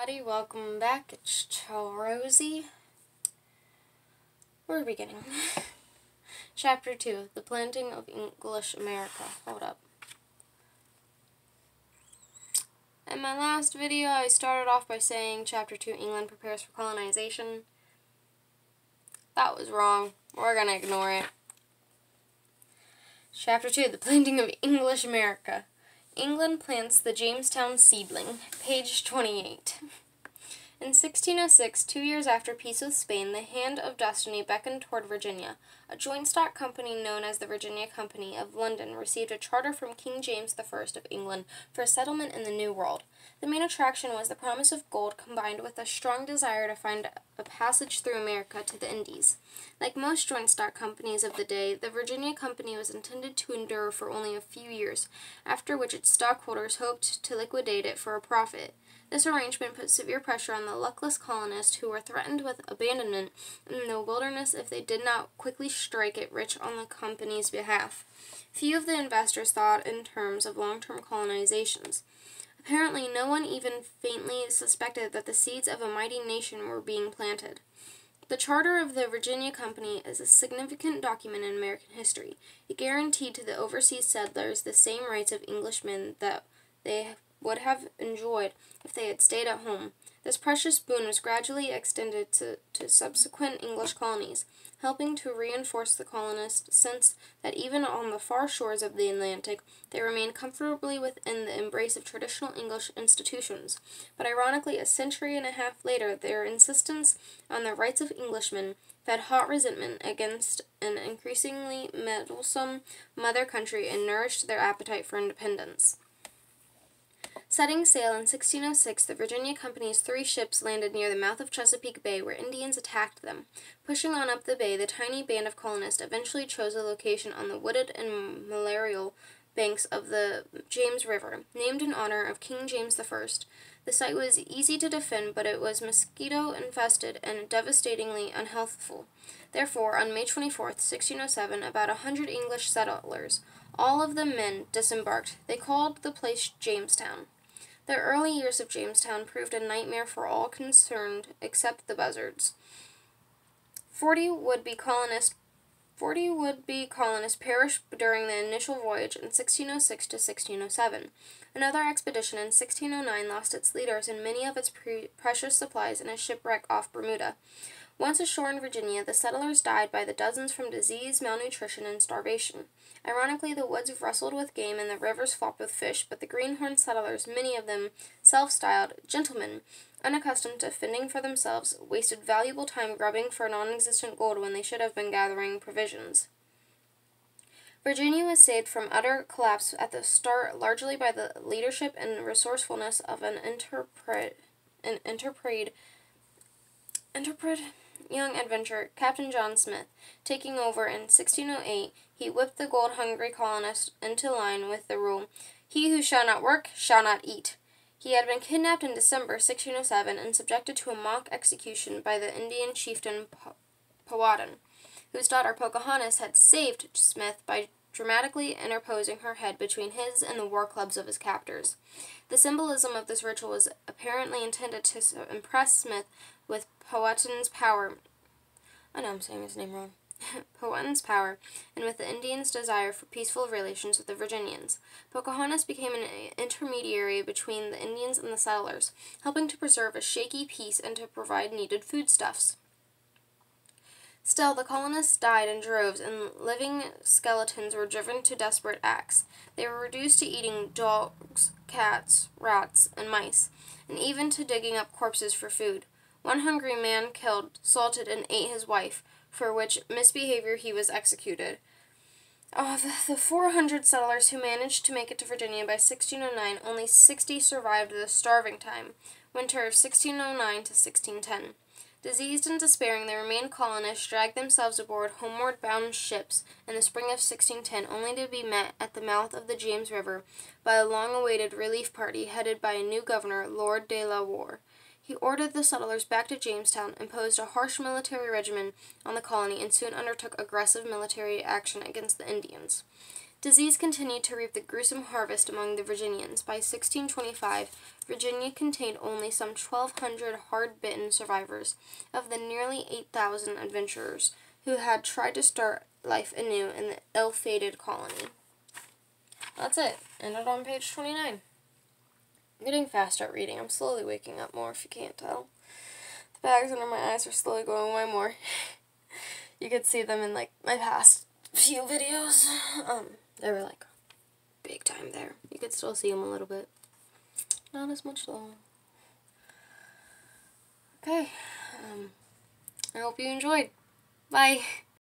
everybody, welcome back. It's Rosie. We're beginning. Chapter 2, The Planting of English America. Hold up. In my last video, I started off by saying Chapter 2, England prepares for colonization. That was wrong. We're gonna ignore it. Chapter 2, The Planting of English America. England plants the Jamestown seedling. Page 28. In 1606, 2 years after peace with Spain, the hand of destiny beckoned toward Virginia. A joint stock company known as the Virginia Company of London received a charter from King James I of England for a settlement in the New World. The main attraction was the promise of gold combined with a strong desire to find a passage through America to the Indies. Like most joint stock companies of the day, the Virginia Company was intended to endure for only a few years, after which its stockholders hoped to liquidate it for a profit. This arrangement put severe pressure on the luckless colonists who were threatened with abandonment in the wilderness if they did not quickly strike it rich on the company's behalf. Few of the investors thought in terms of long-term colonizations. Apparently, no one even faintly suspected that the seeds of a mighty nation were being planted. The Charter of the Virginia Company is a significant document in American history. It guaranteed to the overseas settlers the same rights of Englishmen that they would have enjoyed if they had stayed at home. This precious boon was gradually extended to subsequent English colonies, helping to reinforce the colonists' sense that even on the far shores of the Atlantic, they remained comfortably within the embrace of traditional English institutions. But ironically, a century and a half later, their insistence on the rights of Englishmen fed hot resentment against an increasingly meddlesome mother country and nourished their appetite for independence. Setting sail in 1606, the Virginia Company's 3 ships landed near the mouth of Chesapeake Bay, where Indians attacked them. Pushing on up the bay, the tiny band of colonists eventually chose a location on the wooded and malarial banks of the James River, named in honor of King James I. The site was easy to defend, but it was mosquito-infested and devastatingly unhealthful. Therefore, on May 24, 1607, about 100 English settlers, all of them men, disembarked. They called the place Jamestown. The early years of Jamestown proved a nightmare for all concerned except the buzzards. 40 would-be colonists perished during the initial voyage in 1606 to 1607. Another expedition in 1609 lost its leaders and many of its precious supplies in a shipwreck off Bermuda. Once ashore in Virginia, the settlers died by the dozens from disease, malnutrition, and starvation. Ironically, the woods rustled with game and the rivers flopped with fish, but the greenhorn settlers, many of them self-styled gentlemen, unaccustomed to fending for themselves, wasted valuable time grubbing for non-existent gold when they should have been gathering provisions. Virginia was saved from utter collapse at the start largely by the leadership and resourcefulness of an intrepid young adventurer, Captain John Smith. Taking over in 1608, he whipped the gold-hungry colonists into line with the rule, "He who shall not work shall not eat." He had been kidnapped in December 1607 and subjected to a mock execution by the Indian chieftain Powhatan, whose daughter Pocahontas had saved Smith by dramatically interposing her head between his and the war clubs of his captors. The symbolism of this ritual was apparently intended to impress Smith with Powhatan's power. I know I'm saying his name wrong. Powhatan's power, and with the Indians' desire for peaceful relations with the Virginians. Pocahontas became an intermediary between the Indians and the settlers, helping to preserve a shaky peace and to provide needed foodstuffs. Still, the colonists died in droves, and living skeletons were driven to desperate acts. They were reduced to eating dogs, cats, rats, and mice, and even to digging up corpses for food. One hungry man killed, salted, and ate his wife, for which misbehavior he was executed. Of the 400 settlers who managed to make it to Virginia by 1609, only 60 survived the starving time, winter of 1609 to 1610. Diseased and despairing, the remaining colonists dragged themselves aboard homeward-bound ships in the spring of 1610, only to be met at the mouth of the James River by a long-awaited relief party headed by a new governor, Lord De La Warr. He ordered the settlers back to Jamestown, imposed a harsh military regimen on the colony, and soon undertook aggressive military action against the Indians. Disease continued to reap the gruesome harvest among the Virginians. By 1625, Virginia contained only some 1,200 hard-bitten survivors of the nearly 8,000 adventurers who had tried to start life anew in the ill-fated colony. That's it. Ended on page 29. I'm getting faster at reading. I'm slowly waking up more, if you can't tell. The bags under my eyes are slowly going away more. You could see them in, like, my past few videos. They were, like, big time there. You could still see them a little bit. Not as much, though. Okay. I hope you enjoyed. Bye.